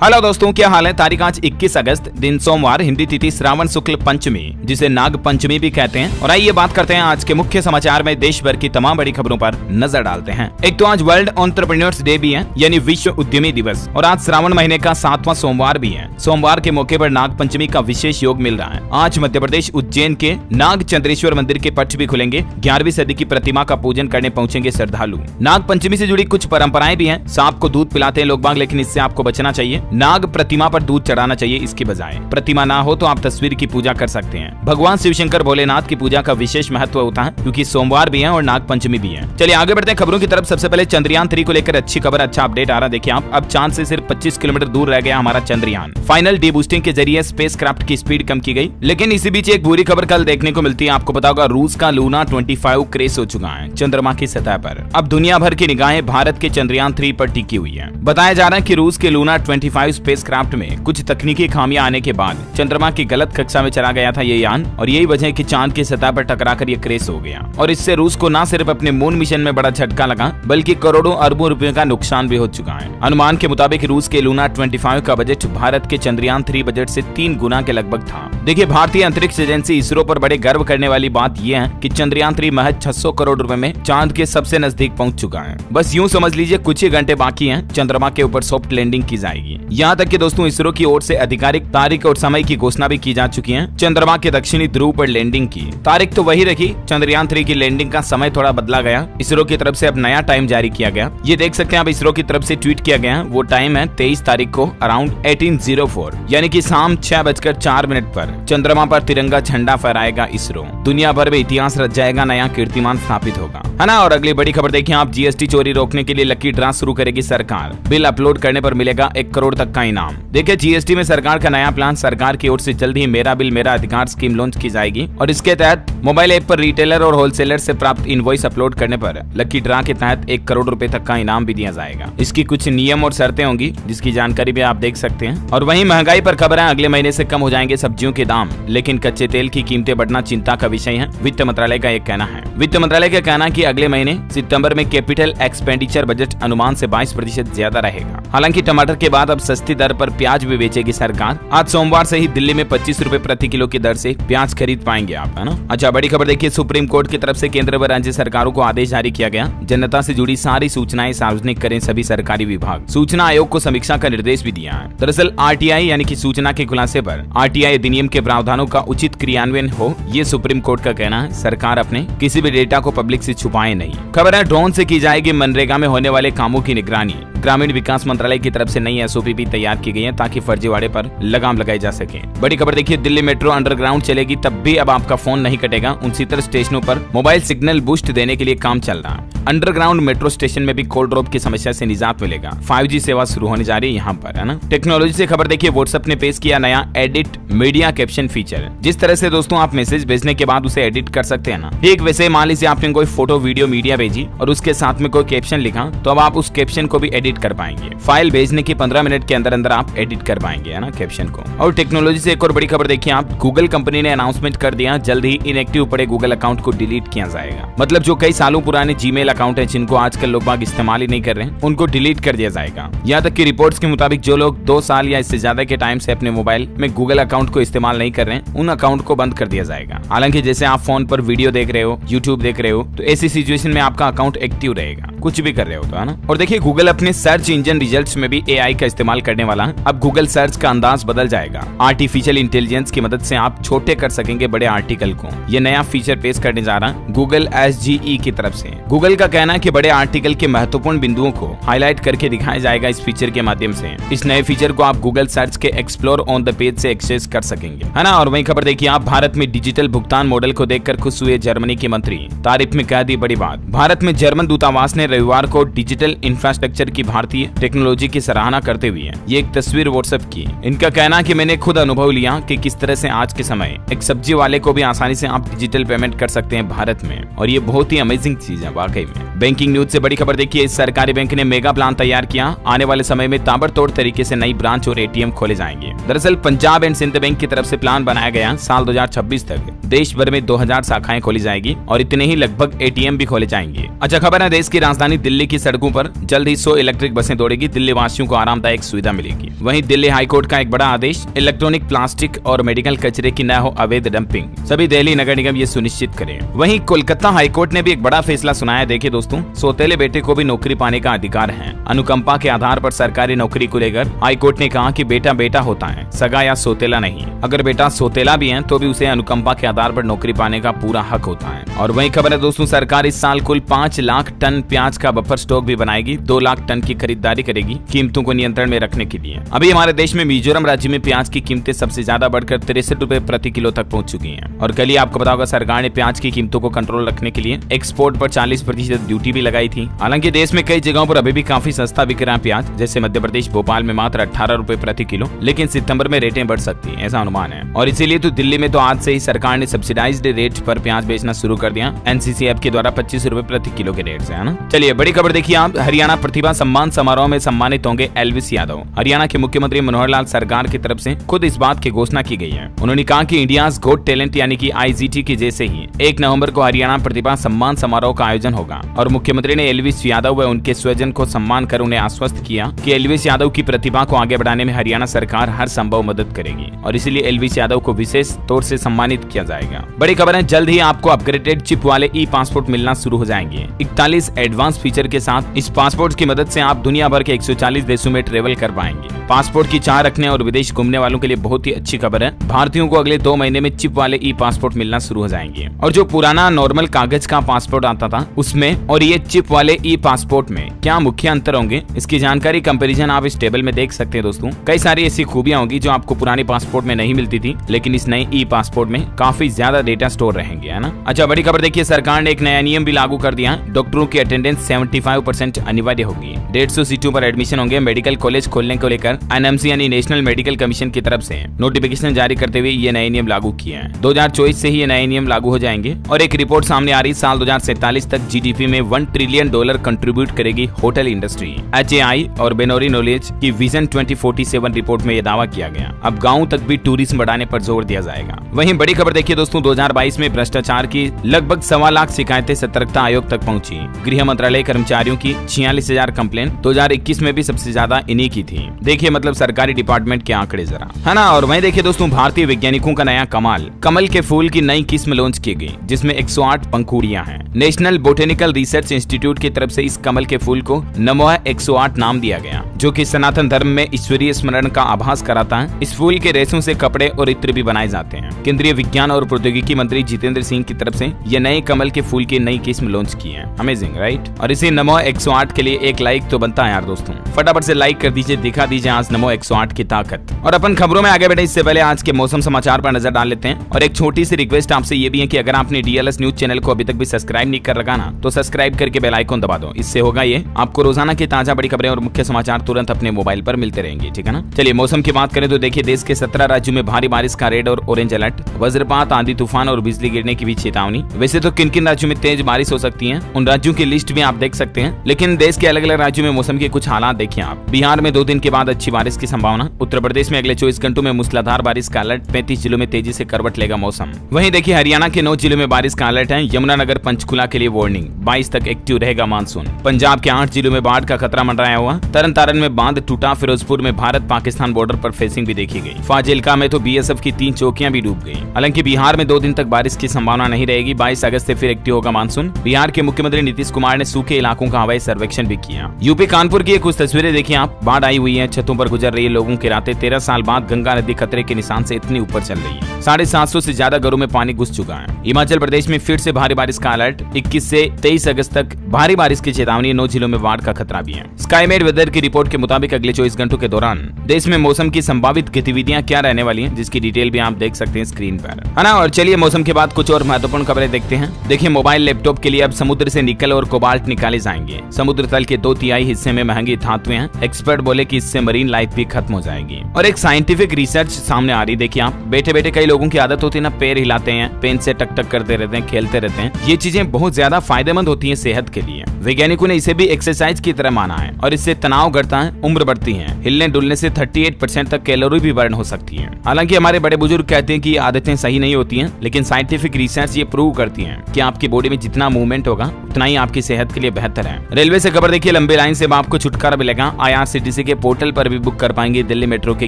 Hello दोस्तों, क्या हाल है। तारीख आज 21 अगस्त, दिन सोमवार, हिंदी तिथि श्रावण शुक्ल पंचमी, जिसे नाग पंचमी भी कहते हैं। और आइए बात करते हैं आज के मुख्य समाचार में देश भर की तमाम बड़ी खबरों पर नजर डालते हैं। एक तो आज वर्ल्ड एंटरप्रेन्योर्स डे भी है, यानी विश्व उद्यमी दिवस, और आज श्रावण महीने का 7वां सोमवार भी है। सोमवार के मौके पर नाग पंचमी का विशेष योग मिल रहा है। आज मध्य प्रदेश उज्जैन के नाग चंद्रेश्वर मंदिर के पट भी खुलेंगे। 11वीं सदी की प्रतिमा का पूजन करने पहुंचेंगे श्रद्धालु। नाग पंचमी से जुड़ी कुछ परंपराएं भी हैं। सांप को दूध पिलाते हैं लोग बाग, लेकिन इससे आपको बचना चाहिए। नाग प्रतिमा पर दूध चढ़ाना चाहिए इसकी बजाय। प्रतिमा ना हो तो आप तस्वीर की पूजा कर सकते हैं। भगवान शिवशंकर भोलेनाथ की पूजा का विशेष महत्व होता है, क्योंकि सोमवार भी है और नाग पंचमी भी है। चलिए आगे बढ़ते हैं खबरों की तरफ। सबसे पहले चंद्रयान 3 को लेकर अच्छी खबर, अच्छा अपडेट आ रहा। देखिए आप, अब चांद से सिर्फ 25 किलोमीटर दूर रह गया हमारा चंद्रयान। फाइनल डीबूस्टिंग के जरिए स्पेसक्राफ्ट की स्पीड कम की गई। लेकिन इसी बीच एक बुरी खबर कल देखने को मिलती है। आपको पता होगा, रूस का लूना 25 क्रैश हो चुका है चंद्रमा की सतह पर। अब दुनिया भर की निगाहें भारत के चंद्रयान 3 पर टिकी हुई है। बताया जा रहा है कि रूस के लूना 25 स्पेसक्राफ्ट में कुछ तकनीकी खामियां आने के बाद चंद्रमा की गलत कक्षा में चला गया था ये यान, और यही वजह है कि चांद की सतह पर टकराकर ये क्रैश हो गया। और इससे रूस को न सिर्फ अपने मून मिशन में बड़ा झटका लगा, बल्कि करोड़ों अरबों रुपयों का नुकसान भी हो चुका है। अनुमान के मुताबिक रूस के लूना 25 का बजट भारत के चंद्रयान 3 बजट से 3 गुना के लगभग था। देखिए, भारतीय अंतरिक्ष एजेंसी इसरो पर बड़े गर्व करने वाली बात यह है कि चंद्रयान 3 महज 600 करोड़ रुपए में चांद के सबसे नजदीक पहुंच चुका है। बस यूं समझ लीजिए, कुछ ही घंटे बाकी हैं, चंद्रमा के ऊपर सॉफ्ट लैंडिंग की जाएगी। यहाँ तक कि दोस्तों, इसरो की ओर से आधिकारिक तारीख और समय की घोषणा भी की जा चुकी है। चंद्रमा के दक्षिणी ध्रुव पर लैंडिंग की तारीख तो वही रखी, चंद्रयान 3 की लैंडिंग का समय थोड़ा बदला गया। इसरो की तरफ से अब नया टाइम जारी किया गया। ये देख सकते हैं, अब इसरो की तरफ से ट्वीट किया गया है। वो टाइम है 23 तारीख को अराउंड 1804, यानी कि शाम 6:04 पर चंद्रमा पर तिरंगा झंडा फहराएगा इसरो। दुनिया भर में इतिहास रच जाएगा, नया कीर्तिमान स्थापित होगा, है ना। और अगली बड़ी खबर देखिए आप, जीएसटी चोरी रोकने के लिए लकी ड्रा शुरू करेगी सरकार। बिल अपलोड करने पर मिलेगा 1 करोड़ तक का इनाम। देखिए, जीएसटी में सरकार का नया प्लान, सरकार की ओर से जल्द ही मेरा बिल मेरा अधिकार स्कीम लॉन्च की जाएगी। और इसके तहत मोबाइल ऐप पर रिटेलर और होलसेलर से प्राप्त इनवॉइस अपलोड करने पर लकी ड्रा के तहत 1 करोड़ रुपए तक का इनाम भी दिया जाएगा। इसकी कुछ नियम और शर्तें होंगी, जिसकी जानकारी भी आप देख सकते हैं। और वहीं महंगाई पर खबर है, अगले महीने से कम हो जाएंगे सब्जियों के दाम, लेकिन कच्चे तेल की कीमतें बढ़ना चिंता का विषय है, वित्त मंत्रालय का एक कहना है। वित्त मंत्रालय का कहना है कि अगले महीने सितंबर में कैपिटल एक्सपेंडिचर बजट अनुमान से 22% ज्यादा रहेगा। हालांकि टमाटर के बाद अब सस्ती दर पर प्याज भी बेचेगी सरकार। आज सोमवार से ही दिल्ली में 25 रुपए प्रति किलो की दर से प्याज खरीद पाएंगे आप, है ना। अच्छा, बड़ी खबर देखिए, सुप्रीम कोर्ट की तरफ से केंद्र व राज्य सरकारों को आदेश जारी किया गया। जनता से जुड़ी सारी सूचनाएं सार्वजनिक करें सभी सरकारी विभाग। सूचना आयोग को समीक्षा का निर्देश भी दिया है। दरअसल आरटीआई यानी कि सूचना के खुलासे पर आरटीआई अधिनियम के प्रावधानों का उचित क्रियान्वयन हो, ये सुप्रीम कोर्ट का कहना है। सरकार अपने किसी भी डेटा को पब्लिक से छुपाए नहीं। खबर है, ड्रोन से की जाएगी मनरेगा में होने वाले कामों की निगरानी। ग्रामीण विकास मंत्रालय की तरफ से नई एसओपी भी तैयार की गई है, ताकि फर्जीवाड़े पर लगाम लगाई जा सके। बड़ी खबर देखिए, दिल्ली मेट्रो अंडरग्राउंड चलेगी, तब भी अब आपका फोन नहीं कटेगा। 69 स्टेशनों पर मोबाइल सिग्नल बूस्ट देने के लिए काम चल रहा है। अंडरग्राउंड मेट्रो स्टेशन में भी कॉल ड्रॉप की समस्या से निजात मिलेगा। 5G सेवा शुरू होने जा रही है यहाँ पर, है ना। टेक्नोलॉजी से खबर देखिए, व्हाट्सएप ने पेश किया नया एडिट मीडिया कैप्शन फीचर। जिस तरह से दोस्तों आप मैसेज भेजने के बाद उसे एडिट कर सकते हैं ना, ठीक वैसे मान लीजिए आपने कोई फोटो वीडियो मीडिया भेजी और उसके साथ में कोई कैप्शन लिखा, तो अब आप उस कैप्शन को भी एडिट कर पाएंगे। फाइल भेजने के 15 मिनट के अंदर अंदर आप एडिट कर पाएंगे, है ना, कैप्शन को। और टेक्नोलॉजी से एक और बड़ी खबर देखिए आप, गूगल कंपनी ने अनाउंसमेंट कर दिया, जल्द ही इनएक्टिव पड़े गूगल अकाउंट को डिलीट किया जाएगा। मतलब जो कई सालों पुराने जीमेल अकाउंट है, जिनको आजकल लोग बाग इस्तेमाल ही नहीं कर रहे हैं, उनको डिलीट कर दिया जाएगा। यहाँ तक कि रिपोर्ट्स के मुताबिक जो लोग 2 साल या इससे ज्यादा के टाइम से अपने मोबाइल में गूगल अकाउंट को इस्तेमाल नहीं कर रहे हैं, उन अकाउंट को बंद कर दिया जाएगा। हालांकि जैसे आप फोन पर वीडियो देख रहे हो, यूट्यूब देख रहे हो, तो ऐसी सिचुएशन में आपका अकाउंट एक्टिव रहेगा, कुछ भी कर रहे हो तो, है ना। और देखिए, गूगल अपने सर्च इंजन रिजल्ट्स में भी एआई का इस्तेमाल करने वाला है। अब गूगल सर्च का अंदाज बदल जाएगा। आर्टिफिशियल इंटेलिजेंस की मदद से आप छोटे कर सकेंगे बड़े आर्टिकल को। ये नया फीचर पेश करने जा रहा है गूगल SGE की तरफ से। गूगल का कहना है कि बड़े आर्टिकल के महत्वपूर्ण बिंदुओं को हाईलाइट करके दिखाया जाएगा इस फीचर के माध्यम से। इस नए फीचर को आप गूगल सर्च के एक्सप्लोर ऑन द पेज से एक्सेस कर सकेंगे, है ना। और वही खबर देखिए आप, भारत में डिजिटल भुगतान मॉडल को देखकर खुश हुए जर्मनी के मंत्री। तारीफ में कह दी बड़ी बात। भारत में जर्मन दूतावास ने रविवार को डिजिटल इंफ्रास्ट्रक्चर की भारतीय टेक्नोलॉजी की सराहना करते हुए ये एक तस्वीर व्हाट्सएप की। इनका कहना कि मैंने खुद अनुभव लिया कि किस तरह से आज के समय एक सब्जी वाले को भी आसानी से आप डिजिटल पेमेंट कर सकते हैं भारत में, और ये बहुत ही अमेजिंग चीज है वाकई में। बैंकिंग न्यूज से बड़ी खबर देखिए, इस सरकारी बैंक ने मेगा प्लान तैयार किया। आने वाले समय में ताबड़तोड़ तरीके से नई ब्रांच और एटीएम खोले जाएंगे। दरअसल पंजाब एंड सिंध बैंक की तरफ से प्लान बनाया गया, साल 2026 तक देश भर में 2000 शाखाएं खोली जाएगी और इतने ही लगभग एटीएम भी खोले जाएंगे। अच्छा खबर है, देश की राजधानी दिल्ली की सड़कों पर जल्द ही 100 इलेक्ट्रिक इलेक्ट्रिक बसें दौड़ेगी, दिल्ली वासियों को आरामदायक सुविधा मिलेगी। वहीं दिल्ली हाईकोर्ट का एक बड़ा आदेश, इलेक्ट्रॉनिक, प्लास्टिक और मेडिकल कचरे की न हो अवैध डंपिंग, सभी दिल्ली नगर निगम ये सुनिश्चित करें। वहीं कोलकाता हाईकोर्ट ने भी एक बड़ा फैसला सुनाया। देखिए दोस्तों, सौतेले बेटे को भी नौकरी पाने का अधिकार है। अनुकंपा के आधार पर सरकारी नौकरी को लेकर हाईकोर्ट ने कहा कि बेटा बेटा होता है, सगा या सौतेला नहीं। अगर बेटा सौतेला भी है तो भी उसे अनुकंपा के आधार पर नौकरी पाने का पूरा हक होता है। और वही खबर है दोस्तों, सरकार इस साल कुल 5 लाख टन प्याज का बफर स्टॉक भी बनाएगी, 2 लाख टन की खरीदारी करेगी कीमतों को नियंत्रण में रखने के लिए। अभी हमारे देश में मिजोरम राज्य में प्याज की कीमतें सबसे ज्यादा बढ़कर 63 रुपए प्रति किलो तक पहुंच चुकी हैं। और कल ही आपको पता होगा, सरकार ने प्याज की कीमतों को कंट्रोल रखने के लिए एक्सपोर्ट पर 40% ड्यूटी भी लगाई थी। हालांकि देश में कई जगहों पर अभी भी काफी सस्ता बिक रहा है प्याज, जैसे मध्य प्रदेश भोपाल में मात्र 18 रुपए प्रति किलो, लेकिन सितंबर में रेटें बढ़ सकती है, ऐसा अनुमान है। और इसीलिए तो दिल्ली में तो आज से ही सरकार ने सब्सिडाइज्ड रेट पर प्याज बेचना शुरू कर दिया, एनसीसी ऐप के द्वारा 25 रुपए प्रति किलो के रेट से, है ना। चलिए बड़ी खबर देखिए आप, हरियाणा प्रतिभा सम्मान समारोह में सम्मानित होंगे एल्विस यादव। हरियाणा के मुख्यमंत्री मनोहर लाल सरकार की तरफ से खुद इस बात की घोषणा की गई है। उन्होंने कहा कि इंडियाज गॉट टैलेंट यानी कि IGT की जैसे ही 1 नवंबर को हरियाणा प्रतिभा सम्मान समारोह का आयोजन होगा। और मुख्यमंत्री ने एल्विस यादव व उनके स्वजन को सम्मान कर उन्हें आश्वस्त किया कि एल्विस यादव की प्रतिभा को आगे बढ़ाने में हरियाणा सरकार हर संभव मदद करेगी और इसीलिए एल्विस यादव को विशेष तौर से सम्मानित किया जाएगा। बड़ी खबर है, जल्द ही आपको अपग्रेडेड चिप वाले ई-पासपोर्ट मिलना शुरू हो जाएंगे। 41 एडवांस फीचर के साथ इस पासपोर्ट की मदद से आप दुनिया भर के 140 देशों में ट्रेवल कर पाएंगे। पासपोर्ट की चाह रखने और विदेश घूमने वालों के लिए बहुत ही अच्छी खबर है। भारतीयों को अगले 2 महीने में चिप वाले ई-पासपोर्ट मिलना शुरू हो जाएंगे। और जो पुराना नॉर्मल कागज का पासपोर्ट आता था उसमें और ये चिप वाले ई-पासपोर्ट में क्या मुख्य अंतर होंगे, इसकी जानकारी कंपैरिजन आप इस टेबल में देख सकते हैं दोस्तों। कई सारी ऐसी खूबियां होंगी जो आपको पुराने पासपोर्ट में नहीं मिलती थी, लेकिन इस नए ई-पासपोर्ट में काफी ज्यादा डेटा स्टोर रहेंगे, है ना। अच्छा बड़ी खबर देखिए, सरकार ने एक नया नियम भी लागू कर दिया। डॉक्टरों की अटेंडेंस 75% अनिवार्य होगी। 150 सीटों पर एडमिशन होंगे। मेडिकल कॉलेज खोलने को लेकर NMC यानी नेशनल मेडिकल कमीशन की तरफ से नोटिफिकेशन जारी करते हुए ये नए नियम लागू किए हैं। 2024 से ही ये नए नियम लागू हो जाएंगे। और एक रिपोर्ट सामने आ रही, साल 2047 तक GDP में $1 ट्रिलियन कंट्रीब्यूट करेगी होटल इंडस्ट्री। HAI और बेनोरी नॉलेज की विजन 2047 रिपोर्ट में यह दावा किया गया। अब गाँव तक भी टूरिज्म बढ़ाने पर जोर दिया जाएगा। वहीं बड़ी खबर देखिए दोस्तों, 2022 में भ्रष्टाचार की लगभग 1.25 लाख शिकायतें सतर्कता आयोग तक पहुंची। गृह मंत्रालय कर्मचारियों की 46,000 कंप्लेंट 2021 में भी सबसे ज्यादा इन्हीं की थी। देखिए मतलब सरकारी डिपार्टमेंट के आंकड़े जरा, है ना। और वहीं देखिए दोस्तों, भारतीय वैज्ञानिकों का नया कमाल, कमल के फूल की नई किस्म लॉन्च की गई जिसमें 108 पंखुड़ियां हैं। नेशनल बोटेनिकल रिसर्च इंस्टीट्यूट की तरफ से इस कमल के फूल को नमोह 108 नाम दिया गया, जो कि सनातन धर्म में ईश्वरीय स्मरण का आभास कराता है। इस फूल के रेशों से कपड़े और इत्र भी बनाए जाते हैं। केंद्रीय विज्ञान और प्रौद्योगिकी मंत्री जितेंद्र सिंह की तरफ से ये नए कमल के फूल की नई किस्म लॉन्च की है। Amazing right. और इसी नमो 108 के लिए एक लाइक तो बनता है यार दोस्तों, फटाफट से लाइक कर दीजिए, दिखा दीजिए आज नमो 108 की ताकत। और अपन खबरों में आगे बढ़े इससे पहले आज के मौसम समाचार पर नजर डाल लेते हैं। और एक छोटी सी रिक्वेस्ट आपसे ये भी है कि अगर आपने DLS न्यूज चैनल को अभी तक भी सब्सक्राइब नहीं कर रखा ना, तो सब्सक्राइब करके बेल आइकन दबा दो। इससे होगा ये, आपको रोजाना की ताजा बड़ी खबरें और मुख्य समाचार तुरंत अपने मोबाइल पर मिलते रहेंगे, ठीक है ना। चलिए मौसम की बात करें तो देखिए, देश के 17 राज्यों में भारी बारिश का रेड और ऑरेंज अलर्ट, वज्रपात, आंधी तूफान और बिजली गिरने की भी चेतावनी। वैसे तो किन किन राज्यों में तेज बारिश हो सकती है, उन राज्यों की लिस्ट भी आप देख सकते हैं, लेकिन देश के अलग अलग राज्यों में मौसम के कुछ हालात देखिए आप। बिहार में 2 दिन के बाद अच्छी बारिश की संभावना। उत्तर प्रदेश में अगले 24 घंटों में मूसलाधार बारिश का अलर्ट, 35 जिलों में तेजी से करवट लेगा मौसम। वहीं देखिए हरियाणा के 9 जिलों में बारिश का अलर्ट है। यमुनानगर पंचकुला के लिए वार्निंग, 22 तक एक्टिव रहेगा मानसून। पंजाब के 8 जिलों में बाढ़ का खतरा मंडराया हुआ। तरन तारण में बांध टूटा। फिरोजपुर में भारत पाकिस्तान बॉर्डर पर फेसिंग भी देखी गई। फाजिल्का में तो BSF की 3 चौकियां भी डूब गई। हालांकि बिहार में 2 दिन तक बारिश की संभावना नहीं रहेगी। 22 अगस्त से फिर एक्टिव होगा मानसून। बिहार के मुख्यमंत्री नीतीश कुमार ने सूखे इलाकों का हवाई सर्वेक्षण भी किया। यूपी कानपुर की कुछ तस्वीरें देखिए आप, बाढ़ आई हुई है, छतों पर गुजर रही है लोगों की रातें। 13 साल बाद गंगा नदी खतरे के निशान से इतनी ऊपर चल रही है। 750 से ज्यादा घरों में पानी घुस चुका है। हिमाचल प्रदेश में फिर से भारी बारिश का अलर्ट, 21 से 23 अगस्त तक भारी बारिश की चेतावनी। 9 जिलों में बाढ़ का खतरा भी है। स्काईमेट वेदर की रिपोर्ट के मुताबिक अगले 24 घंटों के दौरान देश में मौसम की संभावित गतिविधियां क्या रहने वाली हैं, जिसकी डिटेल भी आप देख सकते हैं स्क्रीन पर, है ना। और चलिए मौसम के बाद कुछ और महत्वपूर्ण खबरें देखते हैं। देखिए मोबाइल लैपटॉप के लिए अब समुद्र से निकल और कोबाल्ट निकाले जाएंगे। समुद्र तल के 2/3 हिस्से में महंगी धातुएं हैं। एक्सपर्ट बोले कि इससे मरीन लाइफ भी खत्म हो जाएगी। और एक साइंटिफिक रिसर्च सामने आ रही, देखिए आप, बैठे बैठे कई लोगों की आदत होती है ना, पैर हिलाते हैं, पेन से टक टक करते रहते हैं, खेलते रहते हैं, ये चीजें बहुत ज्यादा फायदेमंद होती है सेहत के लिए। वैज्ञानिकों ने इसे भी एक्सरसाइज की तरह माना है और इससे तनाव घटता है, उम्र बढ़ती है। हिलने डुलने से 38% तक कैलोरी भी बर्न हो सकती है। हालांकि हमारे बड़े बुजुर्ग कहते हैं कि आदतें सही नहीं होती हैं, लेकिन साइंटिफिक रिसर्च ये प्रूव करती है कि आपकी बॉडी में जितना मूवमेंट होगा उतना ही आपकी सेहत के लिए बेहतर है। रेलवे से खबर देखिए, लंबी लाइन से आपको छुटकारा मिलेगा। IRCTC के पोर्टल पर भी बुक कर पाएंगे दिल्ली मेट्रो के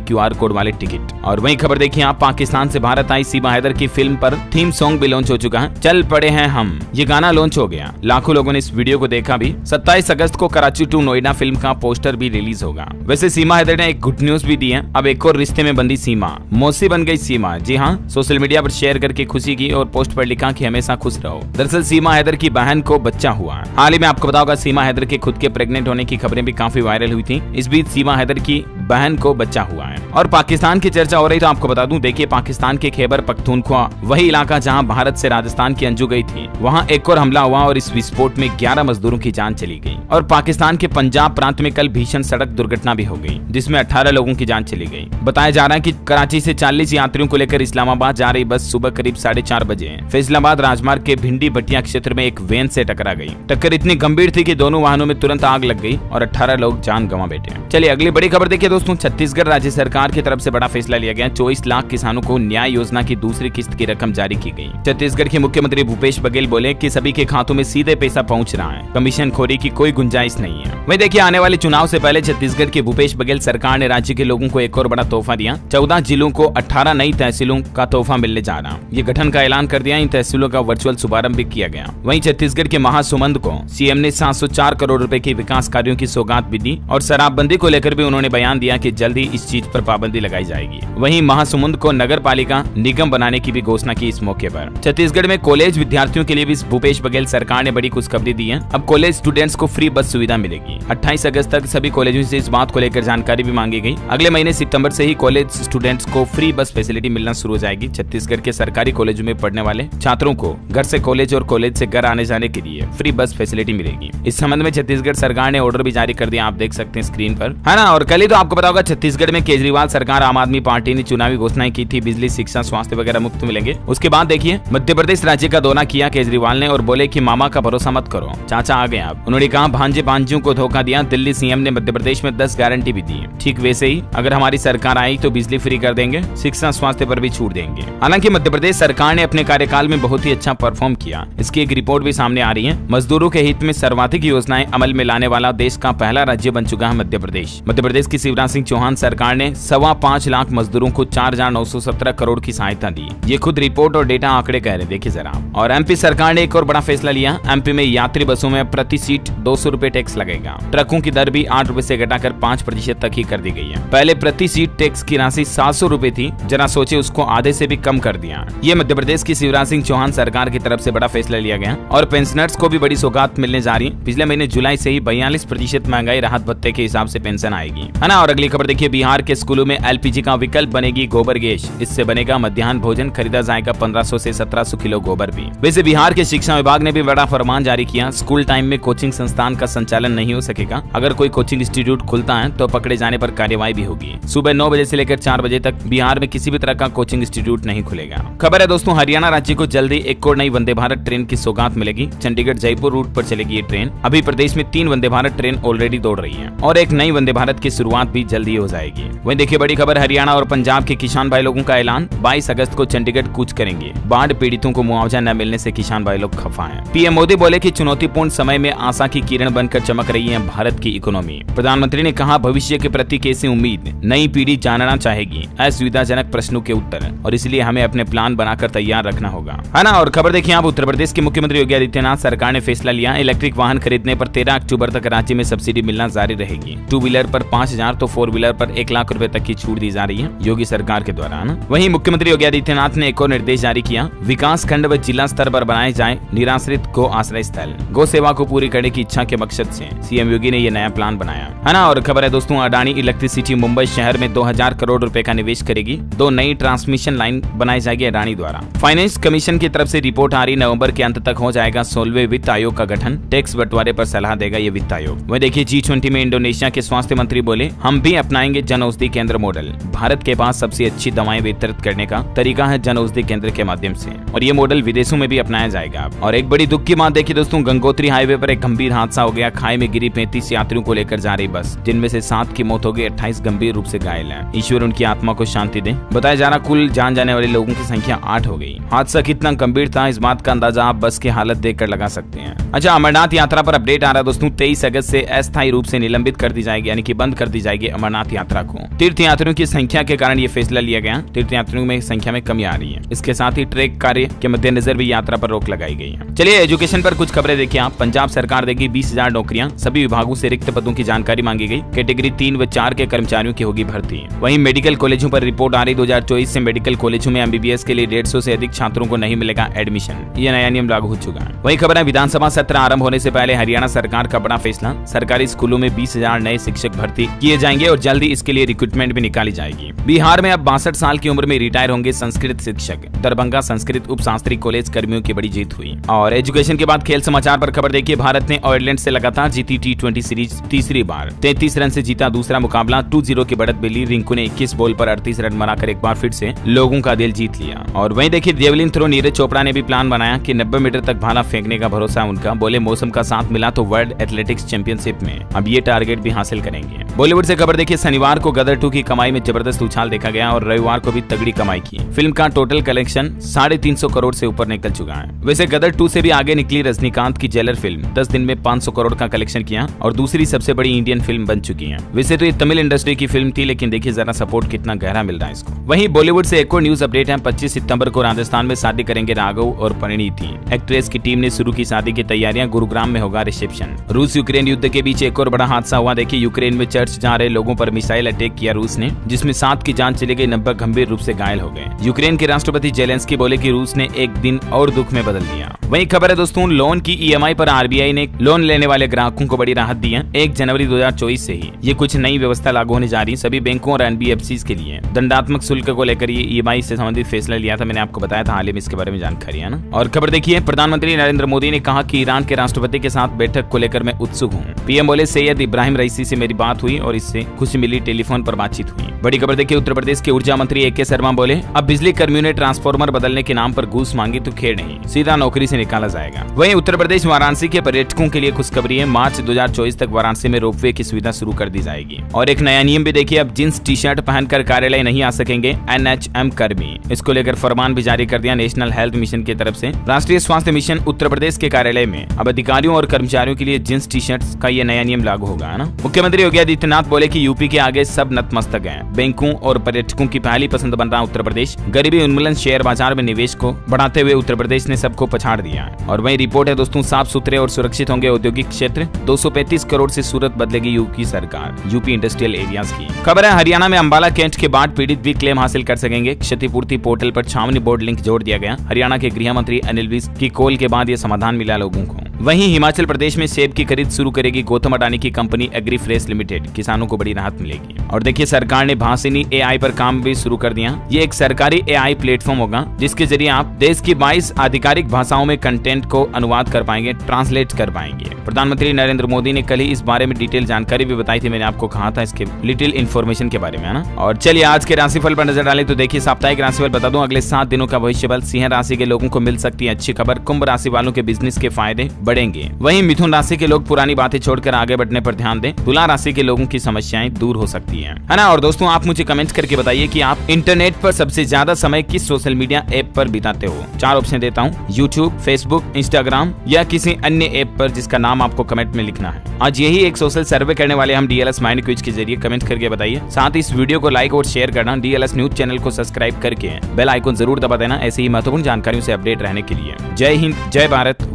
QR कोड वाले टिकट। और वही खबर देखिए आप, पाकिस्तान से भारत आई सीमा हैदर की फिल्म पर थीम सॉन्ग भी लॉन्च हो चुका है। चल पड़े हैं हम, ये गाना लॉन्च हो गया। लाखों लोगों ने इस वीडियो को देखा भी। 27 अगस्त को कराची टू नोएडा फिल्म का पोस्टर भी रिलीज होगा। वैसे सीमा हैदर ने एक गुड न्यूज भी दी है, अब एक और रिश्ते में बंदी सीमा, मौसी बन गई सीमा। जी हाँ, सोशल मीडिया पर शेयर करके खुशी की और पोस्ट पर लिखा कि हमेशा खुश रहो। दरअसल सीमा हैदर की बहन को बच्चा हुआ। हाल ही में आपको बताओगा सीमा हैदर के खुद के प्रेग्नेंट होने की खबरें भी काफी वायरल हुई थी। इस बीच सीमा हैदर की बहन को बच्चा हुआ है। और पाकिस्तान की चर्चा हो रही तो आपको बता दूं, देखिए पाकिस्तान के खैबर पख्तूनख्वा, वही इलाका जहां भारत से राजस्थान की अंजू गई थी, वहां एक और हमला हुआ और इस विस्फोट में 11 मजदूरों की जान चली गई। और पाकिस्तान के पंजाब प्रांत में कल भीषण सड़क दुर्घटना भी हो गई, जिसमें 18 लोगों की जान चली गई। बताया जा रहा है कि कराची से 40 यात्रियों को लेकर इस्लामाबाद जा रही बस सुबह करीब 4:30 बजे फैसलाबाद राजमार्ग के भिंडी भटिया क्षेत्र में एक वैन से टकरा गई। टक्कर इतनी गंभीर थी कि दोनों वाहनों में तुरंत आग लग गई और 18 लोग जान गंवा बैठे। चलिए अगली बड़ी खबर देखिए दोस्तों, छत्तीसगढ़ राज्य सरकार की तरफ से बड़ा फैसला लिया गया। 24 लाख किसानों को न्याय योजना की दूसरी किस्त की रकम जारी की गई। छत्तीसगढ़ के मुख्यमंत्री भूपेश बघेल बोले कि सभी के खातों में सीधे पैसा पहुंच रहा है, कमीशन खोरी की कोई गुंजाइश नहीं है। वहीं देखिए आने वाले चुनाव से पहले छत्तीसगढ़ के भूपेश बघेल सरकार ने राज्य के लोगों को एक और बड़ा तोहफा दिया। 14 जिलों को 18 नई तहसीलों का तोहफा मिलने जा रहा। ये गठन का ऐलान कर दिया। इन तहसीलों का वर्चुअल शुभारंभ भी किया गया। वहीं छत्तीसगढ़ के महासुमंद को सीएम ने 704 करोड़ रुपए के विकास कार्यों की सौगात भी दी और शराबबंदी को लेकर भी उन्होंने बयान दिया कि जल्द ही इस चीज पर पाबंदी लगाई जाएगी। वहीं महासुमंद को नगर पालिका निगम बनाने की भी घोषणा की। इस मौके पर छत्तीसगढ़ में कॉलेज विद्यार्थियों के लिए भी भूपेश बघेल सरकार ने बड़ी खुशखबरी दी है। अब कॉलेज स्टूडेंट्स को फ्री बस सुविधा मिलेगी। 28 अगस्त तक सभी कॉलेजों से इस बात को लेकर जानकारी भी मांगी गई। अगले महीने सितंबर से ही कॉलेज स्टूडेंट्स को फ्री बस फैसिलिटी मिलना शुरू हो जाएगी। छत्तीसगढ़ के सरकारी कॉलेजों में पढ़ने वाले छात्रों को घर से कॉलेज और कॉलेज से घर आने जाने के लिए फ्री बस फैसिलिटी मिलेगी। इस संबंध में छत्तीसगढ़ सरकार ने ऑर्डर भी जारी कर दिया, आप देख सकते हैं स्क्रीन पर, है ना। और कल ही तो आपको पता होगा छत्तीसगढ़ में केजरीवाल सरकार आम आदमी पार्टी ने चुनावी घोषणाएं की थी, बिजली शिक्षा स्वास्थ्य वगैरह मुफ्त मिलेंगे। उसके बाद देखिए मध्य प्रदेश राज्य का दौरा किया केजरीवाल ने और बोले कि मामा का भरोसा मत करो, चाचा आ गए आप। उन्होंने कहा भांजे भांजियों को धोखा दिया। दिल्ली सीएम ने मध्य प्रदेश में 10 गारंटी भी दी। ठीक वैसे ही अगर हमारी सरकार आई तो बिजली फ्री कर देंगे, शिक्षा स्वास्थ्य पर भी छूट देंगे। हालांकि मध्य प्रदेश सरकार ने अपने कार्यकाल में बहुत ही अच्छा परफॉर्म किया। इसकी एक रिपोर्ट भी सामने आ रही है। मजदूरों के हित में सर्वाधिक योजनाएं अमल में लाने वाला देश का पहला राज्य बन चुका है मध्य प्रदेश। मध्य प्रदेश की शिवराज सिंह चौहान सरकार ने 5.25 लाख मजदूरों को 4,917 करोड़ की सहायता दी। ये खुद रिपोर्ट और डेटा आंकड़े कह रहे, देखिए जरा। और एमपी सरकार ने एक और बड़ा फैसला लिया। एमपी में यात्री बसों में प्रति सीट 200 रुपए टैक्स लगेगा। ट्रकों की दर भी 8 रुपए से घटाकर 5% तक ही कर दी गई है। पहले प्रति सीट टैक्स की राशि 700 रुपए थी, जरा सोचे उसको आधे से भी कम कर दिया। ये मध्य प्रदेश की शिवराज सिंह चौहान सरकार की तरफ से बड़ा फैसला लिया गया। और पेंशनर्स को भी बड़ी सौगात मिलने जा रही है। पिछले महीने जुलाई से ही 42% महंगाई राहत भत्ते के हिसाब से पेंशन आएगी, है ना। और अगली खबर देखिए, बिहार के स्कूलों में एलपीजी का विकल्प बनेगी गोबर गैस। इससे बनेगा मध्याह्न भोजन, खरीदा जाएगा 1500 से 1700 किलो गोबर भी। वैसे बिहार के शिक्षा विभाग ने भी बड़ा फरमान जारी किया। स्कूल टाइम में कोचिंग संस्थान का संचालन नहीं हो सकेगा। अगर कोई कोचिंग इंस्टीट्यूट खुलता है तो पकड़े जाने पर कार्यवाही भी होगी। सुबह 9 बजे से लेकर 4 बजे तक बिहार में किसी भी तरह का कोचिंग इंस्टीट्यूट नहीं खुलेगा। खबर है दोस्तों, हरियाणा राज्य को जल्दी एक और नई वंदे भारत ट्रेन की सौगात मिलेगी। चंडीगढ़ जयपुर रूट पर चलेगी ये ट्रेन। अभी प्रदेश में 3 वंदे भारत ट्रेन ऑलरेडी दौड़ रही है और एक नई वंदे भारत की शुरुआत भी जल्दी हो जाएगी। वहीं देखिए बड़ी खबर, हरियाणा और पंजाब के किसान भाई लोगों का ऐलान। 22 अगस्त को चंडीगढ़ कूच करेंगे। बाढ़ पीड़ितों को मुआवजा न मिलने से किसान भाई लोग खफा हैं। पीएम मोदी बोले कि चुनौतीपूर्ण समय में आशा की किरण बनकर चमक रही है भारत की इकोनॉमी। प्रधानमंत्री ने कहा भविष्य के प्रति कैसी उम्मीद नई पीढ़ी जानना चाहेगी, असुविधाजनक प्रश्नों के उत्तर, और इसलिए हमें अपने प्लान बनाकर तैयार रखना होगा, है ना। और खबर देखिए आप, उत्तर प्रदेश के मुख्यमंत्री योगी आदित्यनाथ सरकार ने फैसला लिया। इलेक्ट्रिक वाहन खरीदने पर 13 अक्टूबर तक राज्य में सब्सिडी मिलना जारी रहेगी। 2 व्हीलर पर 5,000 तो 4 व्हीलर पर 1 लाख रुपए तक की छूट दी जा रही है योगी सरकार के द्वारा। वहीं मुख्यमंत्री योगी आदित्यनाथ ने एक और निर्देश जारी किया। विकास खंड व जिला स्तर पर बनाए जाए निराश्रित गो आश्रय स्थल। गो सेवा को पूरी करने की इच्छा के मकसद से सीएम योगी ने यह नया प्लान बनाया, है ना। और खबर है दोस्तों, अडानी इलेक्ट्रिसिटी मुंबई शहर में 2000 करोड़ रुपए का निवेश करेगी। 2 नई ट्रांसमिशन लाइन बनाई जाएगी अडानी द्वारा। फाइनेंस कमीशन की तरफ से रिपोर्ट आ रही, नवंबर के अंत तक हो जाएगा 16वें वित्त आयोग का गठन। टैक्स बंटवारे पर सलाह देगा ये वित्त आयोग। वह देखिए G20 में इंडोनेशिया के स्वास्थ्य मंत्री बोले हम भी अपनाएंगे जन औषधि केंद्र केंद्र मॉडल। भारत के पास सबसे अच्छी दवाएं वितरित करने का तरीका है जन औषधि केंद्र के माध्यम से, और ये मॉडल विदेशों में भी अपनाया जाएगा। और एक बड़ी दुख की बात देखिए दोस्तों, गंगोत्री हाईवे पर एक गंभीर हादसा हो गया। खाई में गिरी 35 यात्रियों को लेकर जा रही बस, जिनमें से 7 की मौत हो गई, 28 गंभीर रूप से घायल हैं। ईश्वर उनकी आत्मा को शांति दे। बताया जा रहा कुल जान जाने वाले लोगों की संख्या 8 हो गई। हादसा कितना गंभीर था इस बात का अंदाजा आप बस की हालत देखकर लगा सकते हैं। अच्छा, अमरनाथ यात्रा पर अपडेट आ रहा है दोस्तों। 23 अगस्त से अस्थायी रूप से निलंबित कर दी जाएगी, यानी कि बंद कर दी जाएगी अमरनाथ यात्रा को। तीर्थयात्रियों की संख्या के कारण ये फैसला लिया गया। तीर्थयात्रियों में संख्या में कमी आ रही है। इसके साथ ही ट्रैक कार्य के मद्देनजर भी यात्रा पर रोक लगाई गई है। चलिए एजुकेशन पर कुछ खबरें देखिए आप। पंजाब सरकार देगी 20,000 नौकरियां। सभी विभागों से रिक्त पदों की जानकारी मांगी गई। कैटेगरी 3 व 4 के कर्मचारियों की होगी भर्ती। वहीं मेडिकल कॉलेजों पर रिपोर्ट आ रही 2024 से मेडिकल कॉलेजों में MBBS के लिए 150 से अधिक छात्रों को नहीं मिलेगा एडमिशन। ये नया नियम लागू हो चुका है। वहीं खबर है विधानसभा सत्र आरंभ होने से पहले हरियाणा सरकार का बड़ा फैसला। सरकारी स्कूलों में 20,000 नए शिक्षक भर्ती किए जाएंगे और जल्दी इसके लिए रिक्रूटमेंट भी निकाली जाएगी। बिहार में अब 62 साल की उम्र में रिटायर होंगे संस्कृत शिक्षक। दरभंगा संस्कृत उप शास्त्री कॉलेज कर्मियों की बड़ी जीत हुई। और एजुकेशन के बाद खेल समाचार पर खबर देखिए। भारत ने आयरलैंड से लगातार जीती T20 सीरीज तीसरी बार। 33 रन से जीता दूसरा मुकाबला। 2-0 की बढ़त मिली। रिंकू ने 21 बॉल पर 38 रन बनाकर एक बार फिर से लोगों का दिल जीत लिया। और वहीं देखिए जेवलिन थ्रो नीरज चोपड़ा ने भी प्लान बनाया कि 90 मीटर तक भाला फेंकने का भरोसा उनका। बोले मौसम का साथ मिला तो वर्ल्ड एथलेटिक्स चैंपियनशिप में अब ये टारगेट भी हासिल करेंगे। बॉलीवुड से खबर देखिए। शनिवार को गदर 2 की कमाई में जबरदस्त उछाल देखा गया और रविवार को भी तगड़ी कमाई की। फिल्म का टोटल कलेक्शन 350 करोड़ से ऊपर निकल चुका है। वैसे गदर 2 से भी आगे निकली रजनीकांत की जेलर फिल्म 10 दिन में 500 करोड़ का कलेक्शन किया और दूसरी सबसे बड़ी इंडियन फिल्म बन चुकी है। वैसे तो ये तमिल इंडस्ट्री की फिल्म थी, लेकिन देखिए जरा सपोर्ट कितना गहरा मिल रहा है इसको। वहीं बॉलीवुड से एक और न्यूज अपडेट है। 25 सितंबर को राजस्थान में शादी करेंगे राघव और परिणीति। एक्ट्रेस की टीम ने शुरू की शादी की तैयारियां। गुरुग्राम में होगा रिसेप्शन। रूस यूक्रेन युद्ध के बीच एक और बड़ा हादसा हुआ। देखिए यूक्रेन में चर्च जा रहे लोगों पर मिसाइल अटैक किया रूस ने, जिसमें 7 की जान चली गई, 90 गंभीर रूप से घायल हो गए। यूक्रेन के राष्ट्रपति जेलेंस्की बोले कि रूस ने एक दिन और दुख में बदल दिया। वहीं खबर है दोस्तों, लोन की EMI पर RBI ने लोन लेने वाले ग्राहकों को बड़ी राहत दी है। 1 जनवरी 2024 से ही ये कुछ नई व्यवस्था लागू होने जा रही है सभी बैंकों और NBFCs के लिए। दंडात्मक शुल्क को लेकर ये EMI से संबंधित फैसला लिया था। मैंने आपको बताया था हाल ही में इसके बारे में जानकारी है ना। और खबर देखिए, प्रधानमंत्री नरेंद्र मोदी ने कहा कि ईरान के राष्ट्रपति के साथ बैठक को लेकर मैं उत्सुक हूँ। PM बोले सैयद इब्राहिम रईसी से मेरी बात हुई और इससे खुशी मिली। टेलीफोन पर बातचीत हुई। बड़ी खबर देखिए, उत्तर प्रदेश के ऊर्जा मंत्री AK शर्मा बोले अब बिजली कर्मियों ने ट्रांसफार्मर बदलने के नाम पर घूस मांगी तो खेड़ नहीं, सीधा नौकरी से निकाला जाएगा। वहीं उत्तर प्रदेश वाराणसी के पर्यटकों के लिए खुशखबरी है। मार्च 2024 तक वाराणसी में रोपवे की सुविधा शुरू कर दी जाएगी। और एक नया नियम भी देखिए, अब जींस टी-शर्ट पहनकर कार्यालय नहीं आ सकेंगे NHM कर्मी। इसको लेकर फरमान भी जारी कर दिया नेशनल हेल्थ मिशन की तरफ से। राष्ट्रीय स्वास्थ्य मिशन उत्तर प्रदेश के कार्यालय में अब अधिकारियों और कर्मचारियों के लिए जींस टी-शर्ट का ये नया नियम लागू होगा, है ना। मुख्यमंत्री योगी आदित्यनाथ बोले कि यूपी के आगे सब नतमस्तक हैं। बैंकों और पर्यटकों की पहली पसंद बन रहा उत्तर प्रदेश। गरीबी उन्मूलन, शेयर बाजार में निवेश को बढ़ाते हुए उत्तर प्रदेश ने सबको पछाड़ दिया है। और वही रिपोर्ट है दोस्तों, साफ सुथरे और सुरक्षित होंगे औद्योगिक क्षेत्र। 235 करोड़ से सूरत बदलेगी यूपी सरकार। यूपी इंडस्ट्रियल एरियाज की खबर है। हरियाणा में अंबाला कैंट के बाढ़ पीड़ित भी क्लेम हासिल कर सकेंगे। क्षतिपूर्ति पोर्टल पर छावनी बोर्ड लिंक जोड़ दिया गया। हरियाणा के गृह मंत्री अनिल विज की कॉल के बाद ये समाधान मिला लोगों को। वहीं हिमाचल प्रदेश में सेब की खरीद शुरू करेगी गौतम अडानी की कंपनी एग्री फ्रेश लिमिटेड। किसानों को बड़ी राहत मिलेगी। और देखिए सरकार ने भाषिनी AI पर काम भी शुरू कर दिया। ये एक सरकारी AI प्लेटफॉर्म होगा जिसके जरिए आप देश की 22 आधिकारिक भाषाओं में कंटेंट को अनुवाद कर पाएंगे, ट्रांसलेट कर पाएंगे। प्रधानमंत्री नरेंद्र मोदी ने कल ही इस बारे में डिटेल जानकारी भी बताई थी। मैंने आपको कहा था इसके लिटिल इन्फॉर्मेशन के बारे में, है ना। और चलिए आज के राशिफल पर नजर डालें तो देखिए साप्ताहिक राशिफल बता दूं अगले 7 दिनों का भविष्यफल। सिंह राशि के लोगों को मिल सकती है अच्छी खबर। कुंभ राशि वालों के बिजनेस के फायदे बढ़ेंगे। वहीं मिथुन राशि के लोग पुरानी बातें छोड़कर आगे बढ़ने पर ध्यान दें। तुला राशि के लोगों की समस्याएं दूर हो सकती है ना। और दोस्तों आप मुझे कमेंट करके बताइए कि आप इंटरनेट पर सबसे ज्यादा समय किस सोशल मीडिया ऐप पर बिताते हो। 4 ऑप्शन देता हूँ, यूट्यूब, फेसबुक, इंस्टाग्राम या किसी अन्य ऐप पर जिसका नाम आपको कमेंट में लिखना है। आज यही एक सोशल सर्वे करने वाले हम DLS माइंड क्विज के जरिए। कमेंट करके बताइए। साथ ही इस वीडियो को लाइक और शेयर करना। DLS न्यूज चैनल को सब्सक्राइब करके बेल आइकन जरूर दबा देना ऐसे ही महत्वपूर्ण जानकारियों से अपडेट रहने के लिए। जय हिंद, जय भारत।